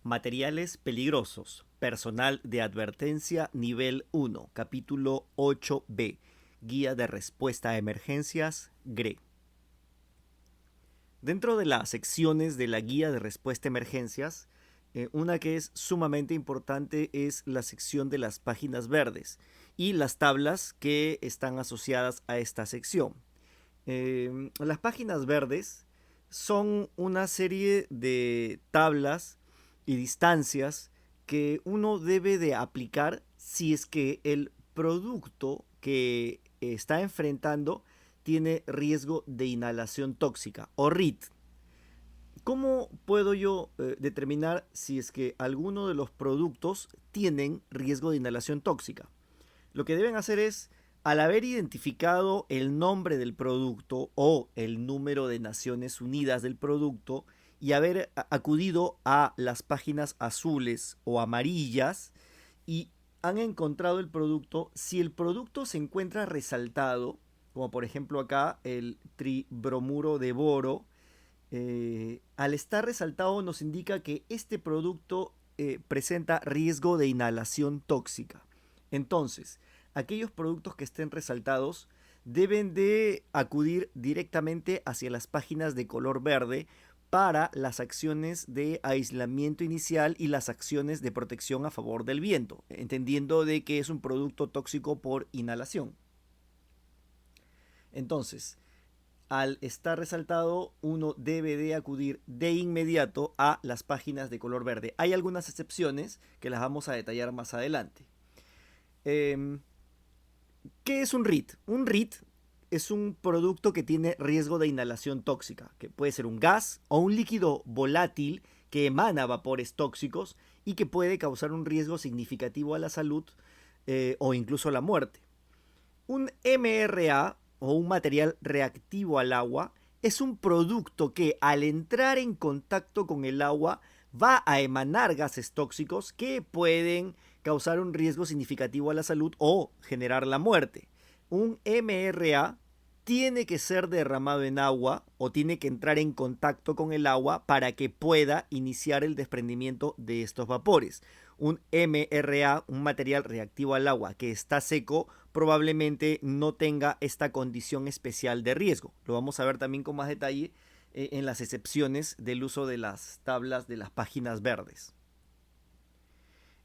Materiales peligrosos. Personal de advertencia nivel 1. Capítulo 8b. Guía de respuesta a emergencias. GRE. Dentro de las secciones de la guía de respuesta a emergencias, una que es sumamente importante es la sección de las páginas verdes y las tablas que están asociadas a esta sección. Las páginas verdes son una serie de tablas y distancias que uno debe de aplicar si es que el producto que está enfrentando tiene riesgo de inhalación tóxica o RIT. ¿Cómo puedo yo determinar si es que alguno de los productos tienen riesgo de inhalación tóxica? Lo que deben hacer es, al haber identificado el nombre del producto o el número de Naciones Unidas del producto y haber acudido a las páginas azules o amarillas y han encontrado el producto, si el producto se encuentra resaltado, como por ejemplo acá el tribromuro de boro, al estar resaltado nos indica que este producto presenta riesgo de inhalación tóxica. Entonces, aquellos productos que estén resaltados deben de acudir directamente hacia las páginas de color verde para las acciones de aislamiento inicial y las acciones de protección a favor del viento, entendiendo de que es un producto tóxico por inhalación. Entonces, al estar resaltado, uno debe de acudir de inmediato a las páginas de color verde. Hay algunas excepciones que las vamos a detallar más adelante. ¿Qué es un RIT? Un RIT es un producto que tiene riesgo de inhalación tóxica, que puede ser un gas o un líquido volátil que emana vapores tóxicos y que puede causar un riesgo significativo a la salud o incluso a la muerte. Un MRA o un material reactivo al agua es un producto que al entrar en contacto con el agua va a emanar gases tóxicos que pueden causar un riesgo significativo a la salud o generar la muerte. Un MRA tiene que ser derramado en agua o tiene que entrar en contacto con el agua para que pueda iniciar el desprendimiento de estos vapores. Un MRA, un material reactivo al agua que está seco, probablemente no tenga esta condición especial de riesgo. Lo vamos a ver también con más detalle en las excepciones del uso de las tablas de las páginas verdes.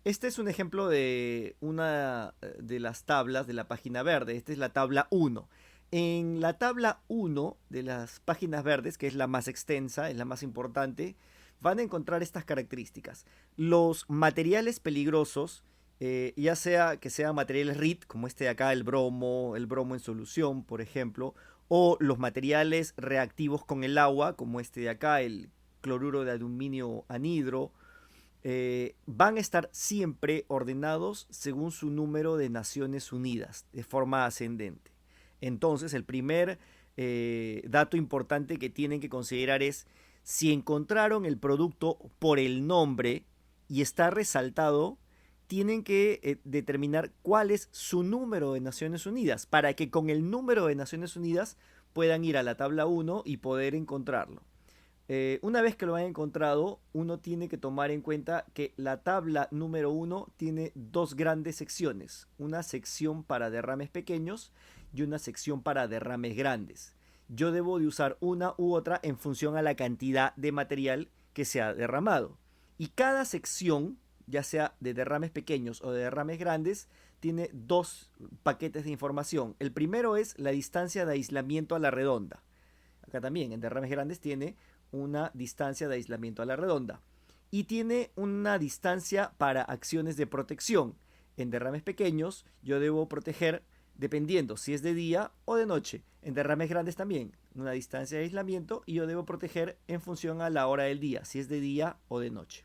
Este es un ejemplo de una de las tablas de la página verde. Esta es la tabla 1. En la tabla 1 de las páginas verdes, que es la más extensa, es la más importante, van a encontrar estas características. Los materiales peligrosos, ya sea que sean materiales RIT, como este de acá, el bromo en solución, por ejemplo, o los materiales reactivos con el agua, como este de acá, el cloruro de aluminio anhidro, van a estar siempre ordenados según su número de Naciones Unidas, de forma ascendente. Entonces, el primer dato importante que tienen que considerar es si encontraron el producto por el nombre y está resaltado, tienen que determinar cuál es su número de Naciones Unidas para que con el número de Naciones Unidas puedan ir a la tabla 1 y poder encontrarlo. Una vez que lo han encontrado, uno tiene que tomar en cuenta que la tabla número 1 tiene dos grandes secciones, una sección para derrames pequeños y una sección para derrames grandes. Yo debo de usar una u otra en función a la cantidad de material que se ha derramado. Y cada sección, ya sea de derrames pequeños o de derrames grandes, tiene dos paquetes de información. El primero es la distancia de aislamiento a la redonda. Acá también en derrames grandes tiene una distancia de aislamiento a la redonda y tiene una distancia para acciones de protección. En derrames pequeños yo debo proteger dependiendo si es de día o de noche. En derrames grandes también una distancia de aislamiento y yo debo proteger en función a la hora del día, si es de día o de noche.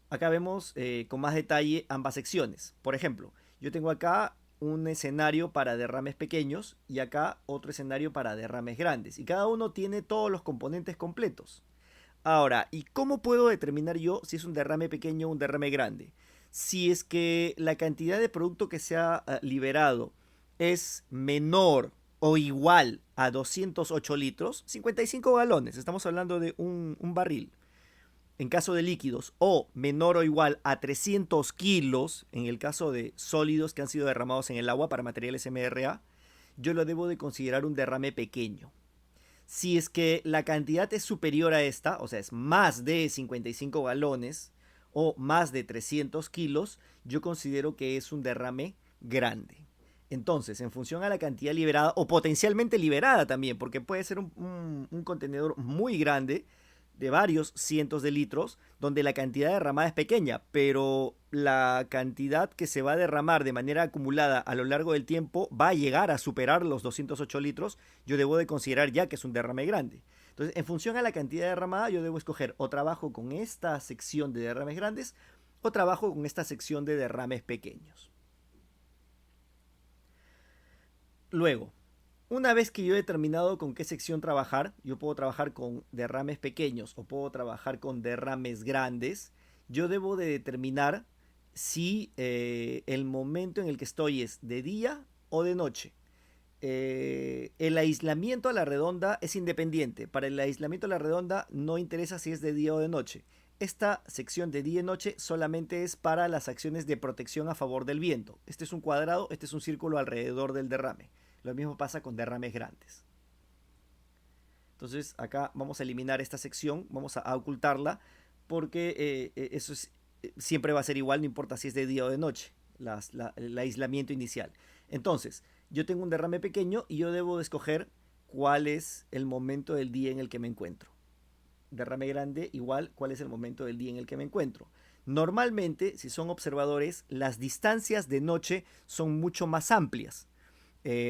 Acá vemos con más detalle ambas secciones. Por ejemplo, yo tengo acá un escenario para derrames pequeños y acá otro escenario para derrames grandes. Y cada uno tiene todos los componentes completos. Ahora, ¿y cómo puedo determinar yo si es un derrame pequeño o un derrame grande? Si es que la cantidad de producto que se ha liberado es menor o igual a 208 litros, 55 galones, estamos hablando de un barril. en caso de líquidos, o menor o igual a 300 kilos, en el caso de sólidos que han sido derramados en el agua para materiales MRA, yo lo debo de considerar un derrame pequeño. Si es que la cantidad es superior a esta, o sea, es más de 55 galones o más de 300 kilos, yo considero que es un derrame grande. Entonces, en función a la cantidad liberada o potencialmente liberada también, porque puede ser un contenedor muy grande de varios cientos de litros, donde la cantidad derramada es pequeña, pero la cantidad que se va a derramar de manera acumulada a lo largo del tiempo va a llegar a superar los 208 litros, yo debo de considerar ya que es un derrame grande. Entonces, en función a la cantidad derramada, yo debo escoger o trabajo con esta sección de derrames grandes o trabajo con esta sección de derrames pequeños. Luego, una vez que yo he determinado con qué sección trabajar, yo puedo trabajar con derrames pequeños o puedo trabajar con derrames grandes, yo debo de determinar si el momento en el que estoy es de día o de noche. El aislamiento a la redonda es independiente. Para el aislamiento a la redonda no interesa si es de día o de noche. Esta sección de día y noche solamente es para las acciones de protección a favor del viento. Este es un cuadrado, este es un círculo alrededor del derrame. Lo mismo pasa con derrames grandes. Entonces acá vamos a eliminar esta sección, vamos a ocultarla, porque eso siempre va a ser igual, no importa si es de día o de noche, el aislamiento inicial. Entonces, yo tengo un derrame pequeño y yo debo de escoger cuál es el momento del día en el que me encuentro. Derrame grande igual cuál es el momento del día en el que me encuentro. Normalmente, si son observadores, las distancias de noche son mucho más amplias.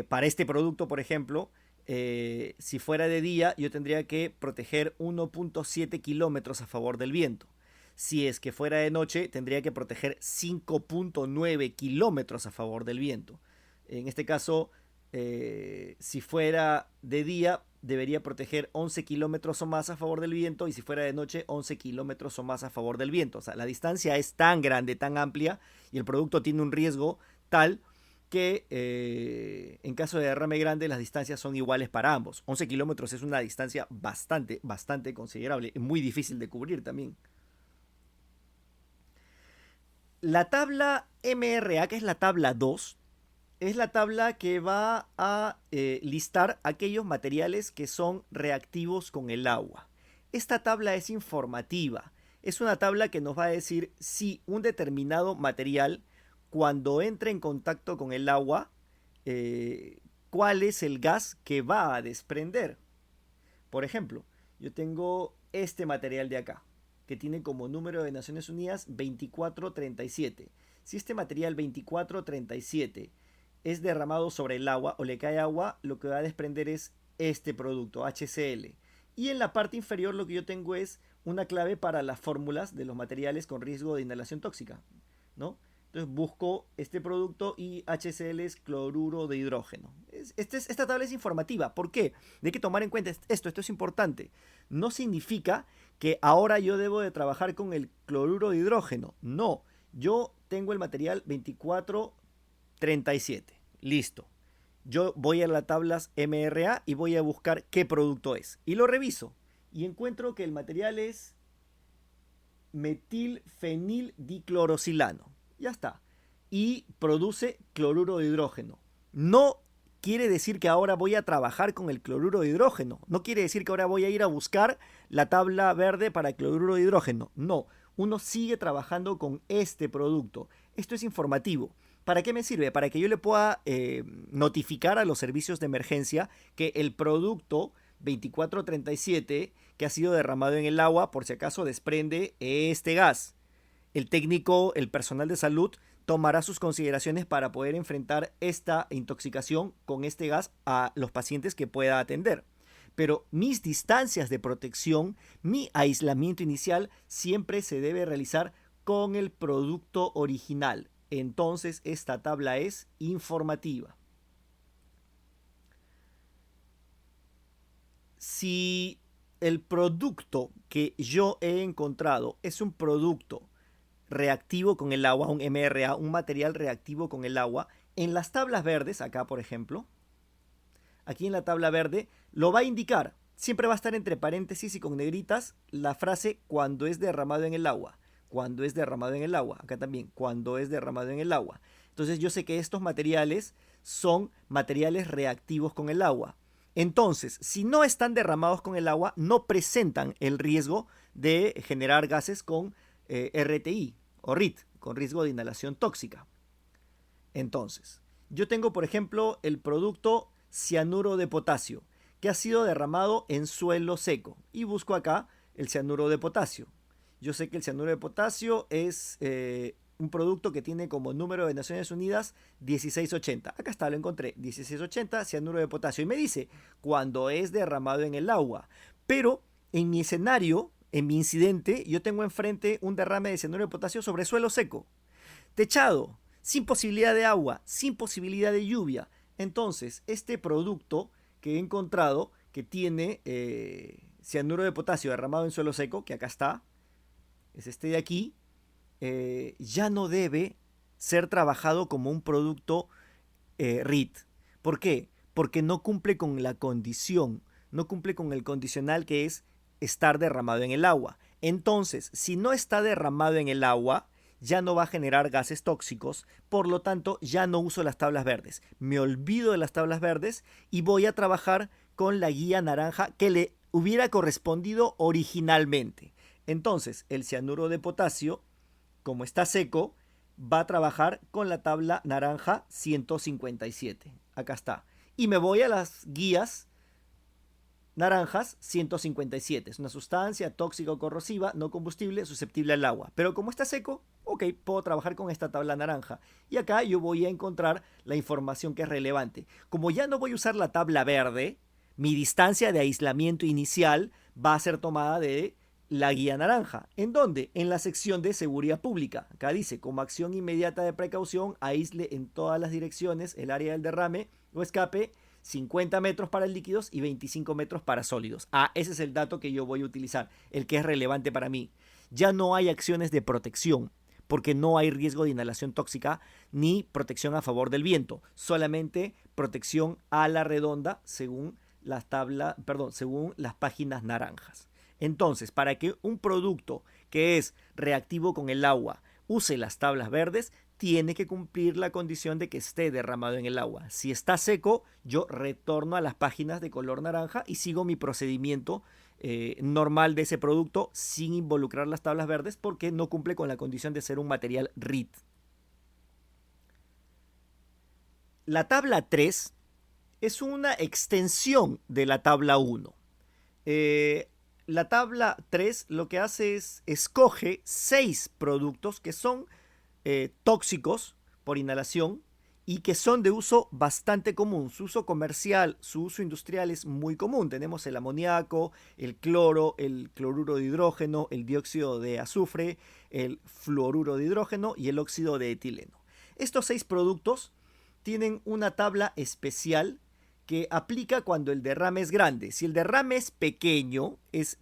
Para este producto, por ejemplo, si fuera de día, yo tendría que proteger 1.7 kilómetros a favor del viento. Si es que fuera de noche, tendría que proteger 5.9 kilómetros a favor del viento. En este caso, si fuera de día, debería proteger 11 kilómetros o más a favor del viento, y si fuera de noche, 11 kilómetros o más a favor del viento. O sea, la distancia es tan grande, tan amplia, y el producto tiene un riesgo tal que en caso de derrame grande las distancias son iguales para ambos. 11 kilómetros es una distancia bastante considerable, muy difícil de cubrir también. La tabla MRA, que es la tabla 2, es la tabla que va a listar aquellos materiales que son reactivos con el agua. Esta tabla es informativa. Es una tabla que nos va a decir si un determinado material, cuando entre en contacto con el agua, cuál es el gas que va a desprender. Por ejemplo, yo tengo este material de acá, que tiene como número de Naciones Unidas 2437. Si este material 2437 es derramado sobre el agua o le cae agua, lo que va a desprender es este producto, HCl. Y en la parte inferior lo que yo tengo es una clave para las fórmulas de los materiales con riesgo de inhalación tóxica, ¿no? Entonces busco este producto y HCl es cloruro de hidrógeno. Esta tabla es informativa. ¿Por qué? Hay que tomar en cuenta esto es importante. No significa que ahora yo debo de trabajar con el cloruro de hidrógeno. No, yo tengo el material 2437. Listo. Yo voy a las tablas MRA y voy a buscar qué producto es. Y lo reviso. Y encuentro que el material es metilfenildiclorosilano. Ya está. Y produce cloruro de hidrógeno. No quiere decir que ahora voy a trabajar con el cloruro de hidrógeno. No quiere decir que ahora voy a ir a buscar la tabla verde para cloruro de hidrógeno. No, uno sigue trabajando con este producto. Esto es informativo. ¿Para qué me sirve? Para que yo le pueda notificar a los servicios de emergencia que el producto 2437 que ha sido derramado en el agua, por si acaso desprende este gas. El técnico, el personal de salud, tomará sus consideraciones para poder enfrentar esta intoxicación con este gas a los pacientes que pueda atender. Pero mis distancias de protección, mi aislamiento inicial, siempre se debe realizar con el producto original. Entonces, esta tabla es informativa. Si el producto que yo he encontrado es un producto reactivo con el agua, un MRA, un material reactivo con el agua, en las tablas verdes, acá por ejemplo, aquí en la tabla verde, lo va a indicar. siempre va a estar entre paréntesis y con negritas la frase cuando es derramado en el agua. Cuando es derramado en el agua. Acá también, cuando es derramado en el agua. Entonces yo sé que estos materiales son materiales reactivos con el agua. Entonces, si no están derramados con el agua, no presentan el riesgo de generar gases con RTI o RIT, con riesgo de inhalación tóxica. Entonces, yo tengo, por ejemplo, el producto cianuro de potasio, que ha sido derramado en suelo seco. Y busco acá el cianuro de potasio. Yo sé que el cianuro de potasio es un producto que tiene como número de Naciones Unidas 1680. Acá está, lo encontré. 1680, cianuro de potasio. Y me dice, cuando es derramado en el agua. Pero en mi escenario, en mi incidente, yo tengo enfrente un derrame de cianuro de potasio sobre suelo seco. Techado, sin posibilidad de agua, sin posibilidad de lluvia. Entonces, este producto que he encontrado, que tiene cianuro de potasio derramado en suelo seco, que acá está, es este de aquí, ya no debe ser trabajado como un producto RIT. ¿Por qué? Porque no cumple con la condición, no cumple con el condicional que es estar derramado en el agua. Entonces, si no está derramado en el agua, ya no va a generar gases tóxicos, por lo tanto ya no uso las tablas verdes. Me olvido de las tablas verdes y voy a trabajar con la guía naranja que le hubiera correspondido originalmente. Entonces, el cianuro de potasio, como está seco, va a trabajar con la tabla naranja 157. Acá está. Y me voy a las guías naranjas 157. Es una sustancia tóxica o corrosiva, no combustible, susceptible al agua. Pero como está seco, ok, puedo trabajar con esta tabla naranja. Y acá yo voy a encontrar la información que es relevante. Como ya no voy a usar la tabla verde, mi distancia de aislamiento inicial va a ser tomada de la guía naranja. ¿En dónde? En la sección de seguridad pública. Acá dice, como acción inmediata de precaución, aísle en todas las direcciones el área del derrame o escape 50 metros para líquidos y 25 metros para sólidos. Ah, ese es el dato que yo voy a utilizar, el que es relevante para mí. Ya no hay acciones de protección, porque no hay riesgo de inhalación tóxica ni protección a favor del viento, solamente protección a la redonda según según las páginas naranjas. Entonces, para que un producto que es reactivo con el agua use las tablas verdes, tiene que cumplir la condición de que esté derramado en el agua. Si está seco, yo retorno a las páginas de color naranja y sigo mi procedimiento normal de ese producto sin involucrar las tablas verdes porque no cumple con la condición de ser un material RIT. La tabla 3 es una extensión de la tabla 1. La tabla 3 lo que hace es escoge 6 productos que son tóxicos por inhalación y que son de uso bastante común. Su uso comercial, su uso industrial es muy común. Tenemos el amoníaco, el cloro, el cloruro de hidrógeno, el dióxido de azufre, el fluoruro de hidrógeno y el óxido de etileno. Estos 6 productos tienen una tabla especial que aplica cuando el derrame es grande. Si el derrame es pequeño, es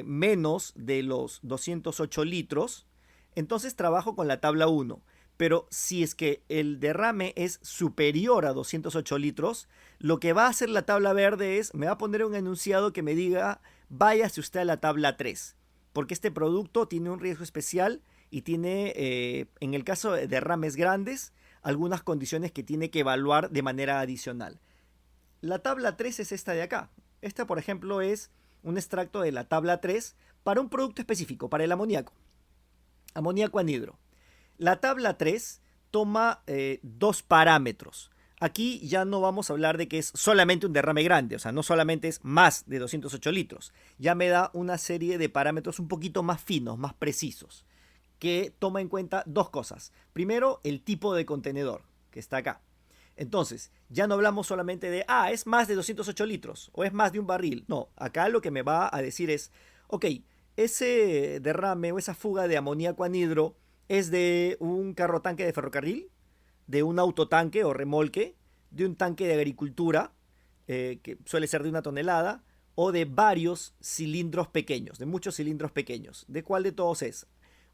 menos de los 208 litros, entonces trabajo con la tabla 1. Pero si es que el derrame es superior a 208 litros, lo que va a hacer la tabla verde es, me va a poner un enunciado que me diga, váyase usted a la tabla 3, porque este producto tiene un riesgo especial y tiene, en el caso de derrames grandes, algunas condiciones que tiene que evaluar de manera adicional. La tabla 3 es esta de acá. Esta, por ejemplo, es un extracto de la tabla 3 para un producto específico, para el amoníaco. Amoníaco anhidro. La tabla 3 toma 2 parámetros. Aquí ya no vamos a hablar de que es solamente un derrame grande, o sea, no solamente es más de 208 litros. Ya me da una serie de parámetros un poquito más finos, más precisos, que toma en cuenta 2 cosas. Primero, el tipo de contenedor, que está acá. Entonces, ya no hablamos solamente de, es más de 208 litros o es más de un barril. No, acá lo que me va a decir es, ok, ese derrame o esa fuga de amoníaco anhidro es de un carro tanque de ferrocarril, de un autotanque o remolque, de un tanque de agricultura, que suele ser de 1 tonelada, o de varios cilindros pequeños, de muchos cilindros pequeños. ¿De cuál de todos es?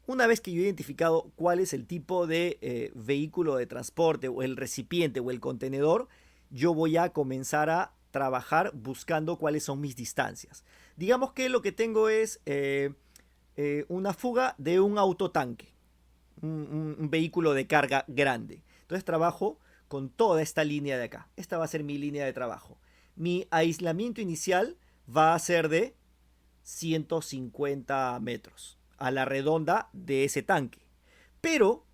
Una vez que yo he identificado cuál es el tipo de vehículo de transporte o el recipiente o el contenedor, yo voy a comenzar a trabajar buscando cuáles son mis distancias. Digamos que lo que tengo es una fuga de un autotanque, un vehículo de carga grande. Entonces trabajo con toda esta línea de acá. Esta va a ser mi línea de trabajo. Mi aislamiento inicial va a ser de 150 metros a la redonda de ese tanque. Pero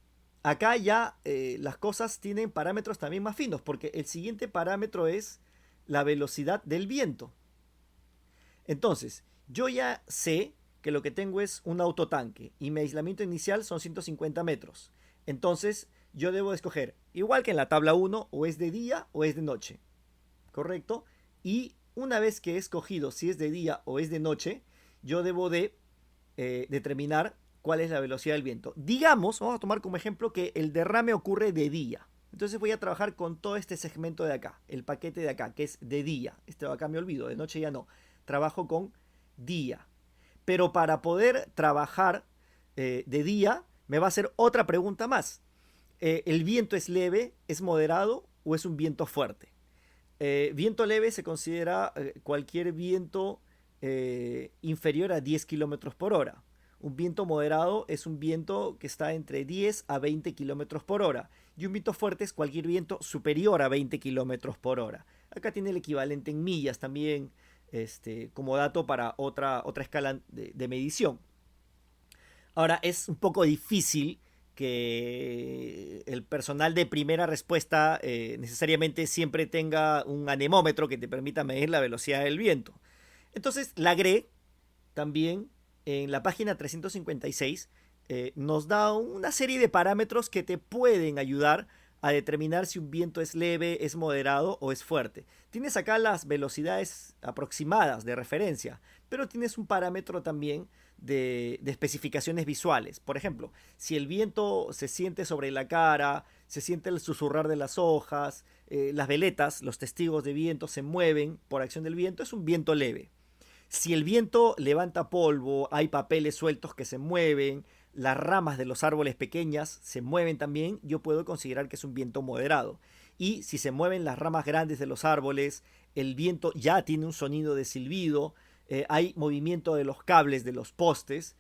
acá ya las cosas tienen parámetros también más finos, porque el siguiente parámetro es la velocidad del viento. Entonces, yo ya sé que lo que tengo es un autotanque y mi aislamiento inicial son 150 metros. Entonces, yo debo escoger, igual que en la tabla 1, o es de día o es de noche. ¿Correcto? Y una vez que he escogido si es de día o es de noche, yo debo de determinar cuál es la velocidad del viento. Digamos, vamos a tomar como ejemplo que el derrame ocurre de día. Entonces voy a trabajar con todo este segmento de acá, el paquete de acá, que es de día. Este de acá me olvido, de noche ya no. Trabajo con día. Pero para poder trabajar de día, me va a hacer otra pregunta más. ¿El viento es leve, es moderado o es un viento fuerte? Viento leve se considera cualquier viento inferior a 10 kilómetros por hora. Un viento moderado es un viento que está entre 10 a 20 kilómetros por hora. Y un viento fuerte es cualquier viento superior a 20 kilómetros por hora. Acá tiene el equivalente en millas también, como dato para otra escala de medición. Ahora, es un poco difícil que el personal de primera respuesta necesariamente siempre tenga un anemómetro que te permita medir la velocidad del viento. Entonces, la GRE también en la página 356 nos da una serie de parámetros que te pueden ayudar a determinar si un viento es leve, es moderado o es fuerte. Tienes acá las velocidades aproximadas de referencia, pero tienes un parámetro también de especificaciones visuales. Por ejemplo, si el viento se siente sobre la cara, se siente el susurrar de las hojas, las veletas, los testigos de viento se mueven por acción del viento, es un viento leve. Si el viento levanta polvo, hay papeles sueltos que se mueven, las ramas de los árboles pequeñas se mueven también, yo puedo considerar que es un viento moderado. Y si se mueven las ramas grandes de los árboles, el viento ya tiene un sonido de silbido, hay movimiento de los cables de los postes,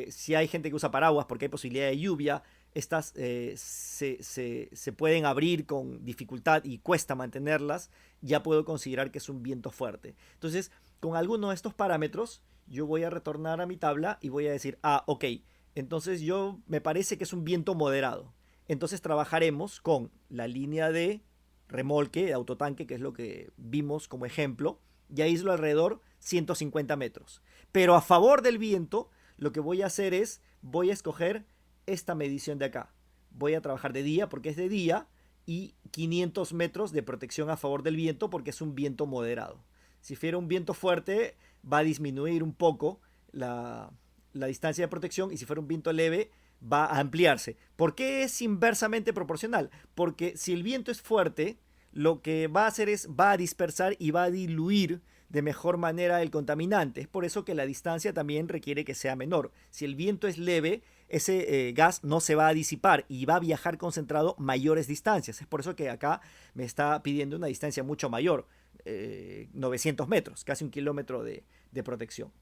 si hay gente que usa paraguas porque hay posibilidad de lluvia, estas se pueden abrir con dificultad y cuesta mantenerlas, ya puedo considerar que es un viento fuerte. Entonces, con alguno de estos parámetros, yo voy a retornar a mi tabla y voy a decir, ok, entonces me parece que es un viento moderado. Entonces trabajaremos con la línea de remolque, de autotanque, que es lo que vimos como ejemplo, y aíslo alrededor 150 metros. Pero a favor del viento, lo que voy a hacer es, voy a escoger esta medición de acá. Voy a trabajar de día porque es de día y 500 metros de protección a favor del viento porque es un viento moderado. Si fuera un viento fuerte, va a disminuir un poco la distancia de protección y si fuera un viento leve, va a ampliarse. ¿Por qué es inversamente proporcional? Porque si el viento es fuerte, lo que va a hacer es, va a dispersar y va a diluir de mejor manera el contaminante. Es por eso que la distancia también requiere que sea menor. Si el viento es leve, ese gas no se va a disipar y va a viajar concentrado mayores distancias. Es por eso que acá me está pidiendo una distancia mucho mayor, 900 metros, casi un kilómetro de protección.